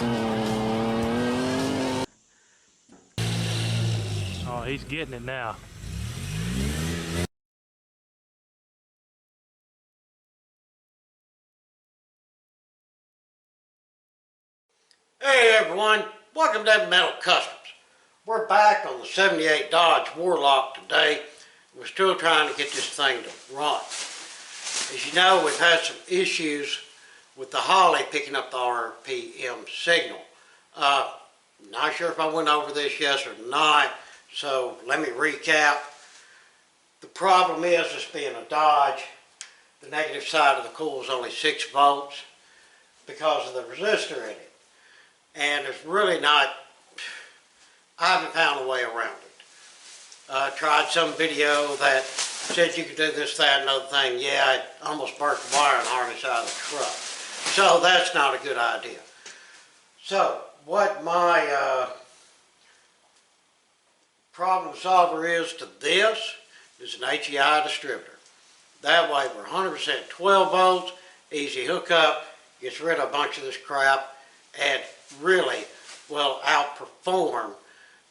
Oh, he's getting it now. Hey everyone, welcome to Metal Customs. We're back on the 78 Dodge Warlock today. We're still trying to get this thing to run. As you know, we've had some issues with the Holley picking up the RPM signal. Not sure if I went over this yes or not, so let me recap. The problem is, this being a Dodge, the negative side of the coil is only 6 volts because of the resistor in it. And it's really not, I haven't found a way around it. Tried some video that said you could do this, that, and other thing. Yeah, it almost burnt the wiring harness out of the truck. So that's not a good idea. So what my problem solver is to this is an HEI distributor. That way we're 100% 12 volts, easy hookup, gets rid of a bunch of this crap, and really will outperform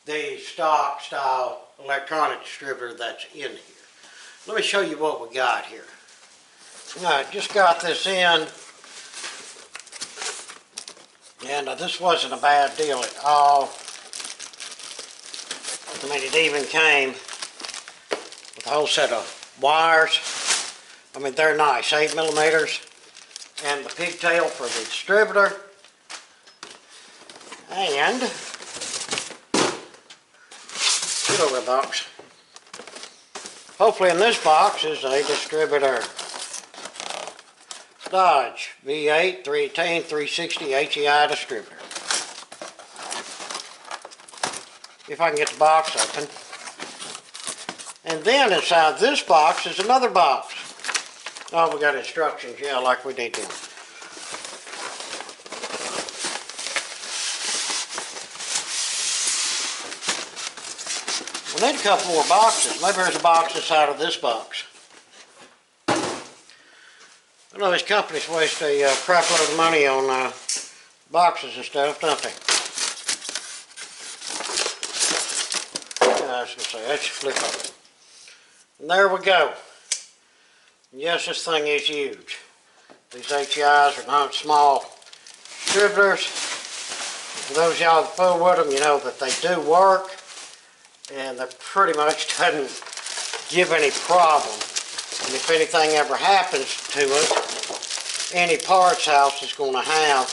the stock style electronic distributor that's in here. Let me show you what we got here. I just got this in, and this wasn't a bad deal at all. I mean, it even came with a whole set of wires. I mean, they're nice, 8 millimeters, and the pigtail for the distributor. And get over the box. Hopefully in this box is a distributor. Dodge V8 310 360 HEI distributor. If I can get the box open. And then inside this box is another box. Oh, we got instructions, yeah, like we need them. We need a couple more boxes. Maybe there's a box inside of this box. I know these companies waste a crap load of money on boxes and stuff, don't they? I was going to say, let's flip it. And there we go. And yes, this thing is huge. These HEIs are not small distributors. For those of y'all that fool with them, you know that they do work. And that pretty much doesn't give any problem. And if anything ever happens to it, any parts house is going to have,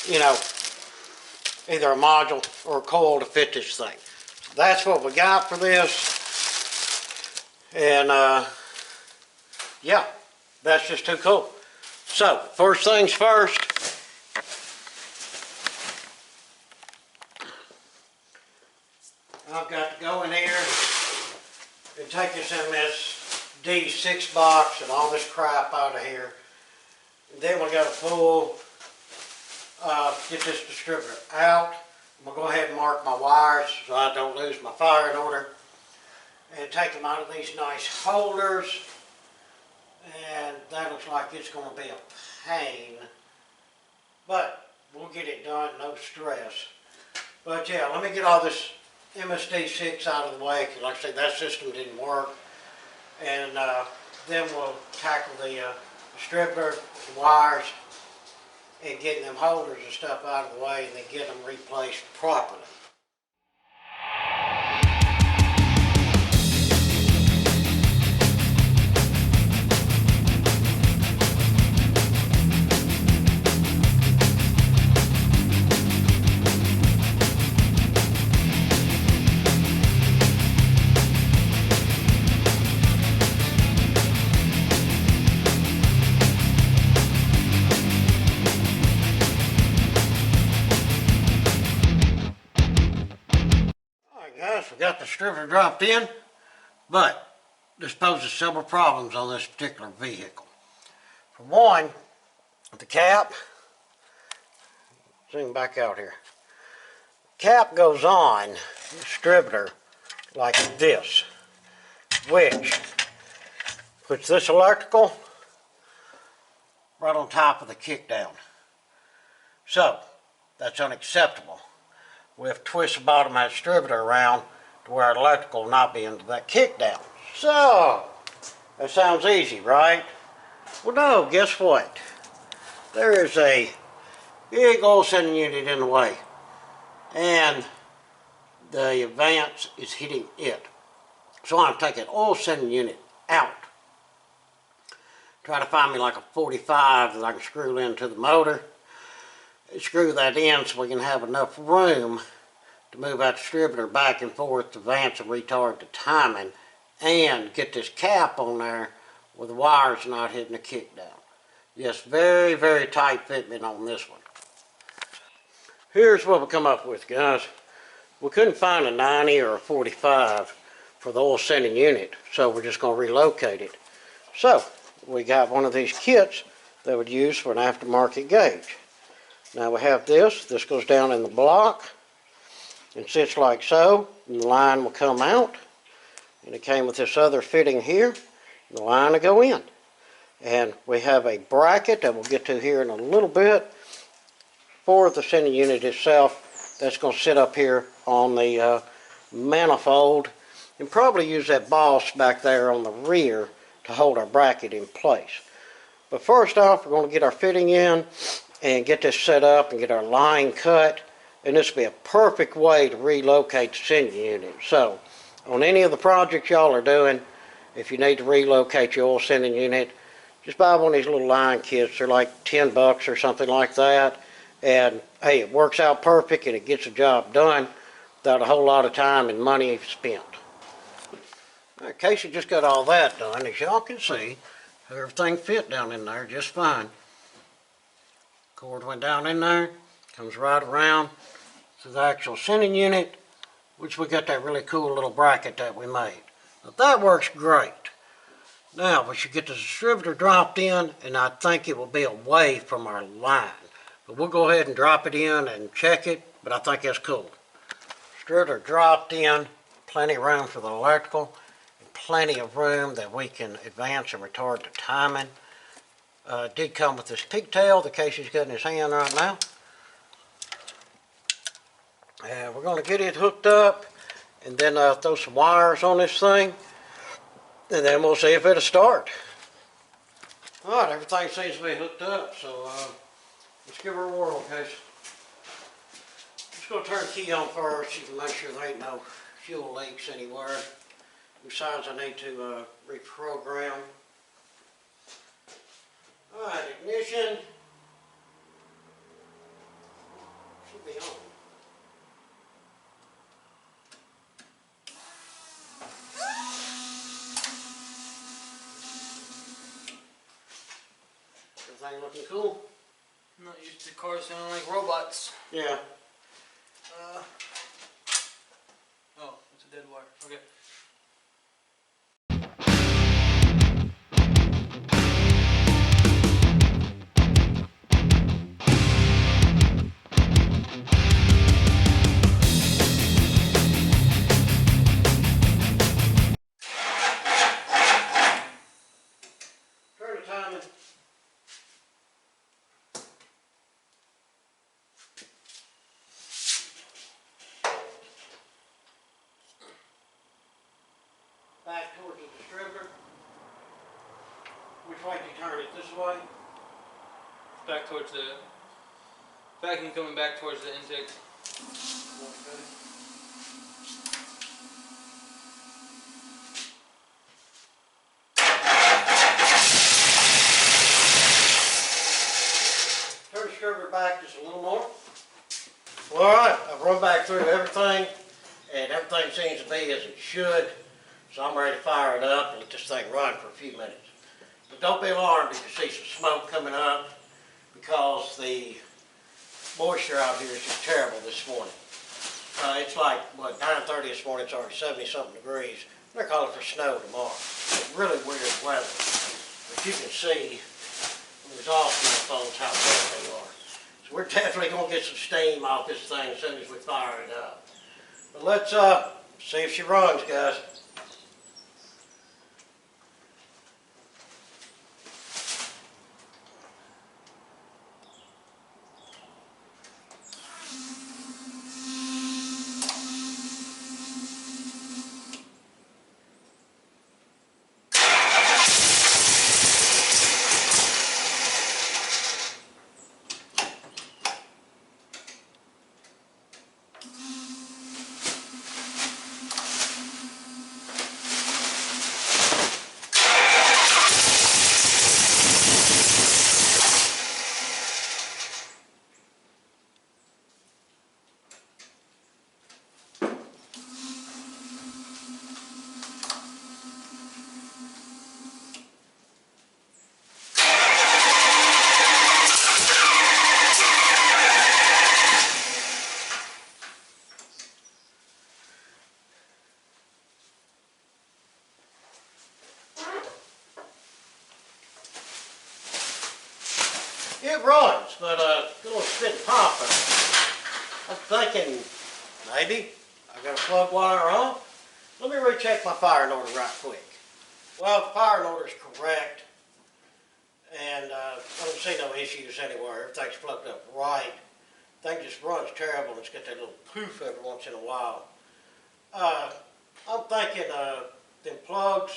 you know, either a module or a coil to fit this thing. So that's what we got for this. And yeah, that's just too cool. So first things first. I've got to go in here and take this MSD6 box and all this crap out of here. And then we got to pull, get this distributor out. I'm going to go ahead and mark my wires so I don't lose my firing order. And take them out of these nice holders. And that looks like it's going to be a pain. But we'll get it done, no stress. But yeah, let me get all this MSD6 out of the way, because like I said, that system didn't work. And then we'll tackle the distributor, the wires, and getting them holders and stuff out of the way, and then get them replaced properly. We got the distributor dropped in, but this poses several problems on this particular vehicle. For one, the cap, zoom back out here, cap goes on the distributor like this, which puts this electrical right on top of the kickdown. So that's unacceptable. We have to twist the bottom of that distributor around to where our electrical will not be into that kick down. So, that sounds easy, right? Well, no, guess what? There is a big oil sending unit in the way, and the advance is hitting it. So I'm taking oil sending unit out. Try to find me like a 45 that I can screw into the motor. Screw that in so we can have enough room to move our distributor back and forth to advance and retard the timing and get this cap on there where the wires not hitting the kick down. Yes, very, very tight fitment on this one. Here's what we come up with, guys. We couldn't find a 90 or a 45 for the oil sending unit, so we're just going to relocate it. So, we got one of these kits that would use for an aftermarket gauge. Now we have this goes down in the block and sits like so, and the line will come out, and it came with this other fitting here, and the line will go in. And we have a bracket that we'll get to here in a little bit for the sending unit itself. That's going to sit up here on the manifold, and probably use that boss back there on the rear to hold our bracket in place. But first off, we're going to get our fitting in and get this set up and get our line cut, and this will be a perfect way to relocate the sending unit. So on any of the projects y'all are doing, if you need to relocate your oil sending unit, just buy one of these little line kits. They're like 10 bucks or something like that, and hey, it works out perfect and it gets the job done without a whole lot of time and money spent. In case you just got all that done, as y'all can see, everything fit down in there just fine. Cord went down in there, comes right around to the actual sending unit, which we got that really cool little bracket that we made. Now that works great. Now we should get the distributor dropped in, and I think it will be away from our line. But we'll go ahead and drop it in and check it, but I think that's cool. Distributor dropped in, plenty of room for the electrical, and plenty of room that we can advance and retard the timing. It did come with this pigtail that Casey's got in his hand right now. And we're going to get it hooked up and then throw some wires on this thing, and then we'll see if it'll start. Alright, everything seems to be hooked up, so let's give her a whirl, Casey. Just going to turn the key on first. You can make sure there ain't no fuel leaks anywhere. Besides, I need to reprogram. Alright, ignition. Should be on. Everything looking cool? Not used to cars sounding like robots. Yeah. Oh, it's a dead wire. Okay. Turn the timing. Back towards the distributor. Which way do you turn it? This way? Back towards the vacuum coming back towards the intake. Okay. Turn the distributor back just a little more. Well, alright, I've run back through everything, and everything seems to be as it should. So I'm ready to fire it up and let this thing run for a few minutes. But don't be alarmed if you see some smoke coming up, because the moisture out here is just terrible this morning. It's like, what, 9:30 this morning, it's already 70-something degrees. They're calling for snow tomorrow. It's really weird weather. But you can see on these off-snow phones how wet they are. So we're definitely going to get some steam off this thing as soon as we fire it up. But let's see if she runs, guys. It runs, but a little spit pop. I'm thinking maybe I got a plug wire on. Let me recheck my firing order right quick. Well, the firing order is correct, and I don't see no issues anywhere. Everything's plugged up right. Thing just runs terrible. It's got that little poof every once in a while. I'm thinking them plugs,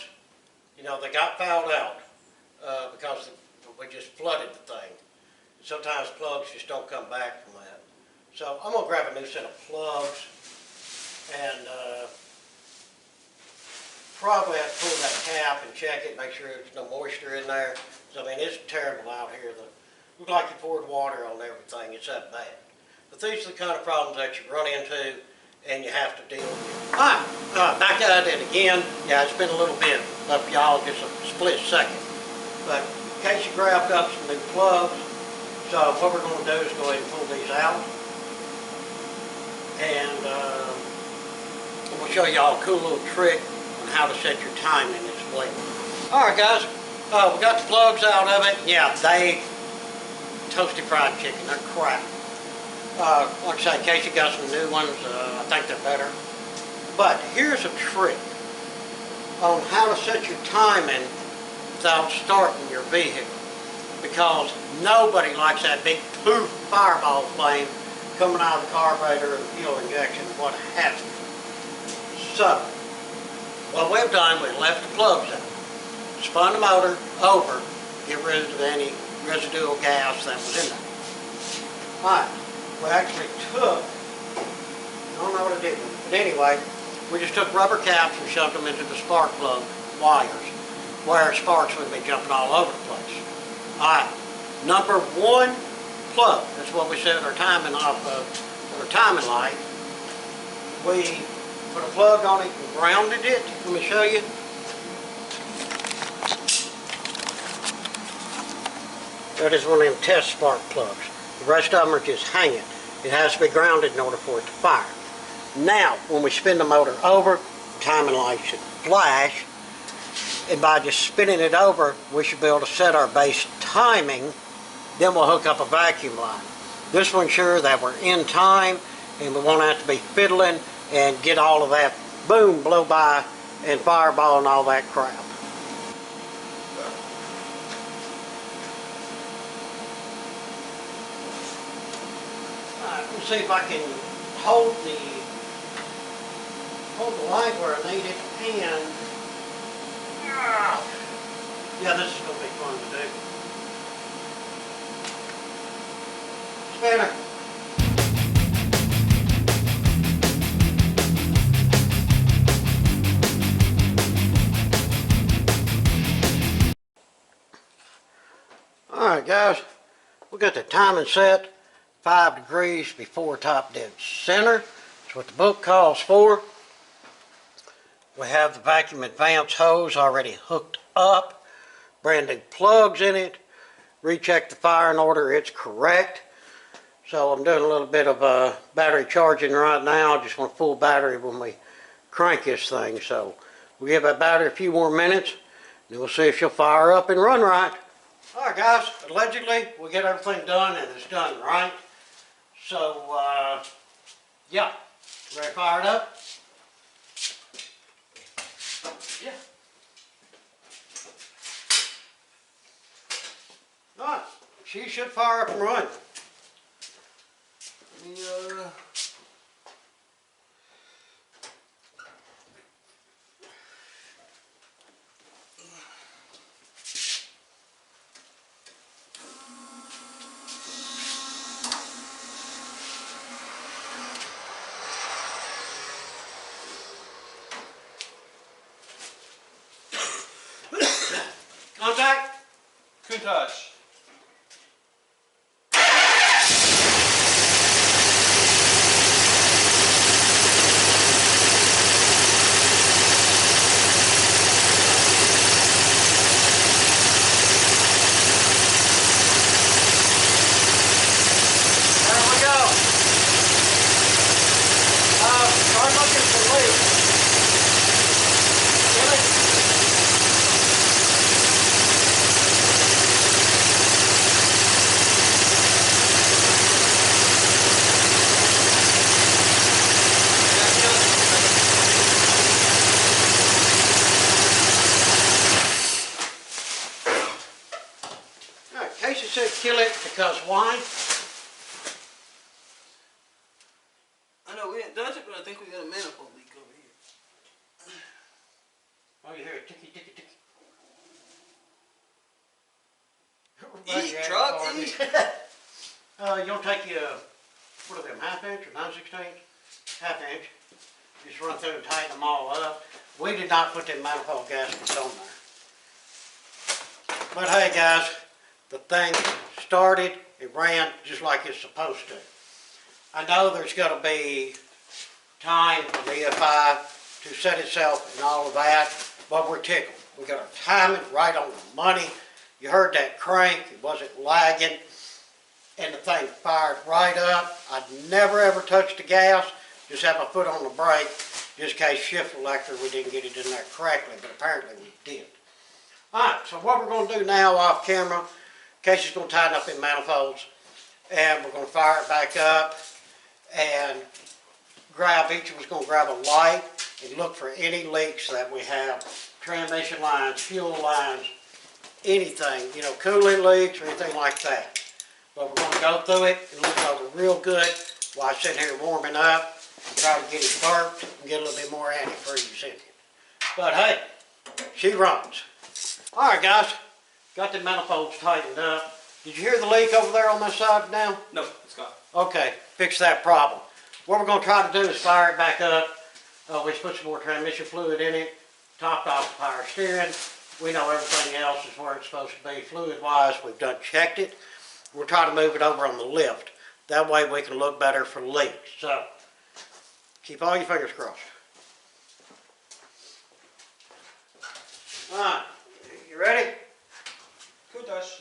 you know, they got fouled out because we just flooded the thing. Sometimes plugs just don't come back from that. So I'm gonna grab a new set of plugs and probably have to pull that cap and check it, make sure there's no moisture in there. So I mean, it's terrible out here. Look like you poured water on everything. It's that bad. But these are the kind of problems that you run into and you have to deal with. Alright, back at it again. Yeah, it's been a little bit up y'all, just a split second. But in case you grabbed up some new plugs, so what we're going to do is go ahead and pull these out. And we'll show y'all a cool little trick on how to set your timing as well. Alright guys, we got the plugs out of it. Yeah, they toasted fried chicken, they're crap. Like I say, in case you got some new ones, I think they're better. But here's a trick on how to set your timing without starting your vehicle. Because nobody likes that big poof fireball flame coming out of the carburetor and fuel injection, what have you. So, what we've done, we left the plugs out. Spun the motor over, get rid of any residual gas that was in there. Alright. We actually took, I don't know what I did, but anyway, we just took rubber caps and shoved them into the spark plug wires, where sparks would be jumping all over the place. Alright, number one plug, that's what we set our timing off of, our timing light. We put a plug on it and grounded it. Let me show you. That is one of them test spark plugs. The rest of them are just hanging. It has to be grounded in order for it to fire. Now, when we spin the motor over, the timing light should flash. And by just spinning it over, we should be able to set our base timing. Then we'll hook up a vacuum line. This will ensure that we're in time and we won't have to be fiddling and get all of that boom, blow by and fireball and all that crap. See if I can hold the light where I need it, and yeah, this is going to be fun to do. Alright guys, we got the timing set. 5 degrees before top dead center. That's what the book calls for. We have the vacuum advance hose already hooked up. Brand new plugs in it. Recheck the firing order, it's correct. So I'm doing a little bit of battery charging right now. I just want a full battery when we crank this thing. So we'll give that battery a few more minutes. Then we'll see if she'll fire up and run right. Alright guys, allegedly we get everything done and it's done right. So, yeah, ready to fire it up? Yeah. Alright, she should fire up and run. Let me, contact. Countach. Casey said kill it because why? I know we didn't touch it, but I think we got a manifold leak over here. Oh, you hear it ticky, ticky, ticky. Eat, truck, eat. You don't take your, what are them, ½ inch or 9/16? ½ inch. Just run through and tighten them all up. We did not put them manifold gaskets on there. But hey guys, the thing started, it ran just like it's supposed to. I know there's going to be time for the EFI to set itself and all of that, but we're tickled. We got our timing right on the money. You heard that crank, it wasn't lagging, and the thing fired right up. I'd never ever touched the gas, just have my foot on the brake, just in case shift selector we didn't get it in there correctly, but apparently we did. Alright, so what we're going to do now off camera, Casey's going to tighten up in manifolds, and we're going to fire it back up, and each of us going to grab a light and look for any leaks that we have, transmission lines, fuel lines, anything, you know, cooling leaks or anything like that. But we're going to go through it and look over real good while I sit here warming up and try to get it burped and get a little bit more antifreeze in it. But hey, she runs. Alright guys, got the manifolds tightened up. Did you hear the leak over there on this side now? No, it's gone. Okay, fix that problem. What we're going to try to do is fire it back up. We put some more transmission fluid in it, topped off the power steering. We know everything else is where it's supposed to be fluid-wise. We've done checked it. We're trying to move it over on the lift. That way we can look better for leaks. So, keep all your fingers crossed. Alright, you ready? Kudos.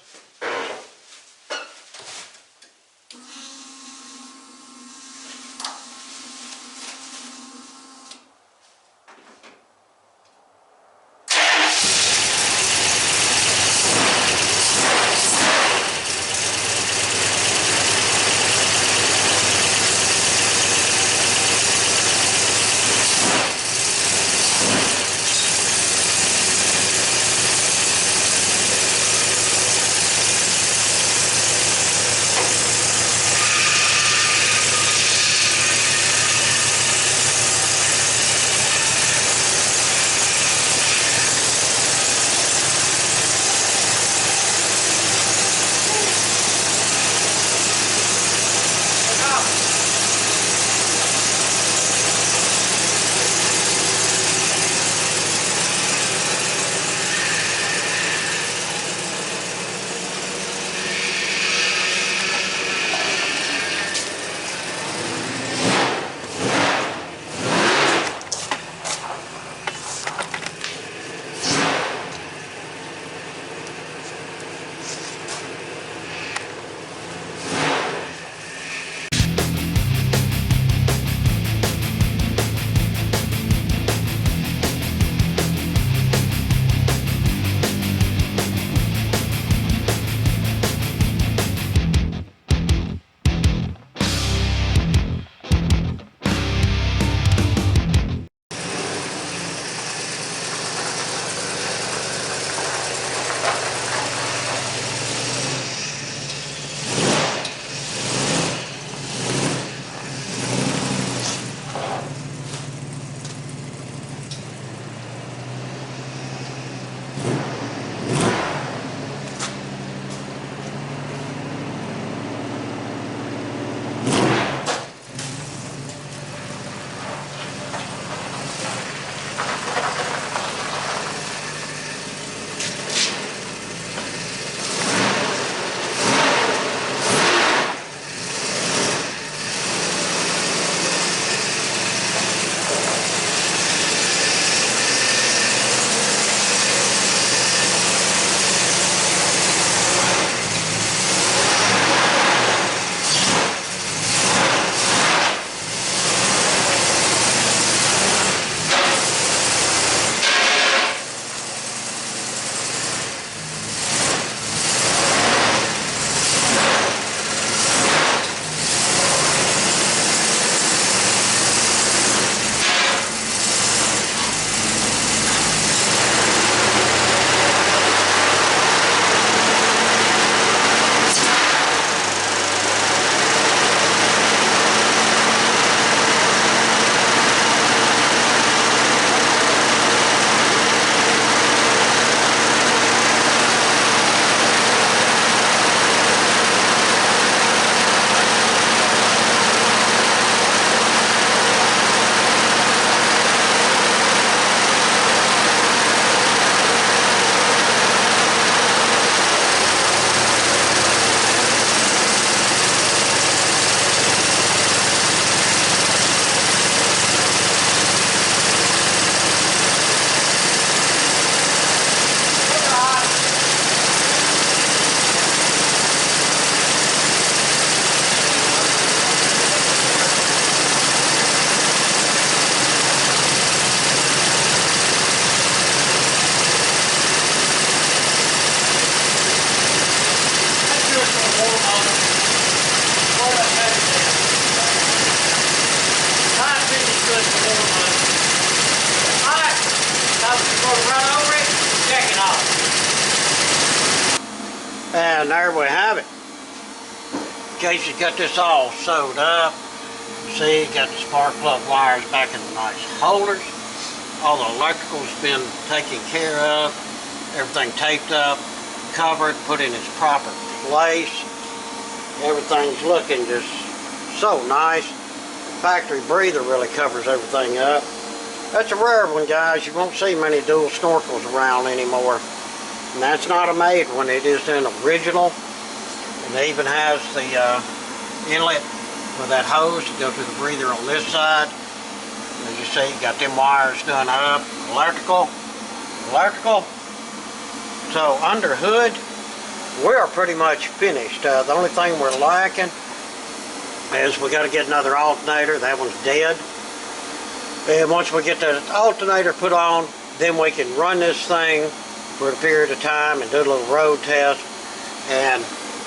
And there we have it. Casey's got this all sewed up. See, got the spark plug wires back in the nice holders. All the electrical's been taken care of. Everything taped up, covered, put in its proper place. Everything's looking just so nice. The factory breather really covers everything up. That's a rare one, guys. You won't see many dual snorkels around anymore. And that's not a made one. It is an original. And it even has the inlet for that hose to go to the breather on this side. As you see, you got them wires done up. Electrical. So under hood, we are pretty much finished. The only thing we're lacking is we got to get another alternator. That one's dead. And once we get the alternator put on, then we can run this thing for a period of time and do a little road test and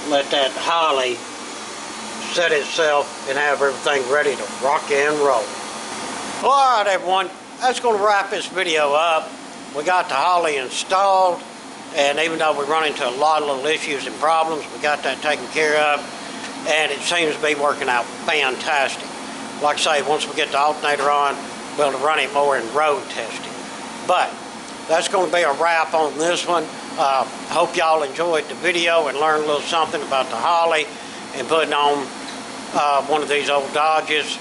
let that Holley set itself and have everything ready to rock and roll. All right, everyone, that's going to wrap this video up. We got the Holley installed, and even though we run into a lot of little issues and problems, we got that taken care of, and it seems to be working out fantastic. Like I say, once we get the alternator on, we'll be able to run it more in road testing. But that's going to be a wrap on this one. Hope y'all enjoyed the video and learned a little something about the Holley and putting on one of these old Dodges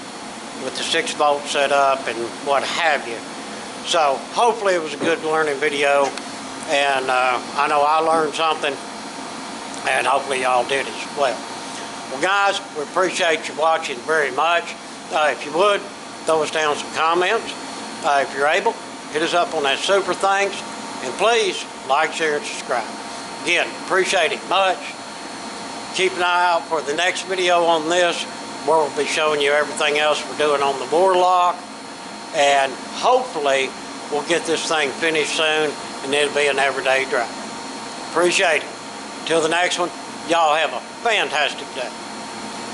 with the 6-volt setup and what have you. So hopefully it was a good learning video, and I know I learned something, and hopefully y'all did as well. Well, guys, we appreciate you watching very much. If you would, throw us down some comments. If you're able, hit us up on that super thanks, and please like, share, and subscribe. Again, appreciate it much. Keep an eye out for the next video on this, where we'll be showing you everything else we're doing on the bore lock, and hopefully we'll get this thing finished soon, and it'll be an everyday drive. Appreciate it. Till the next one, y'all have a fantastic day.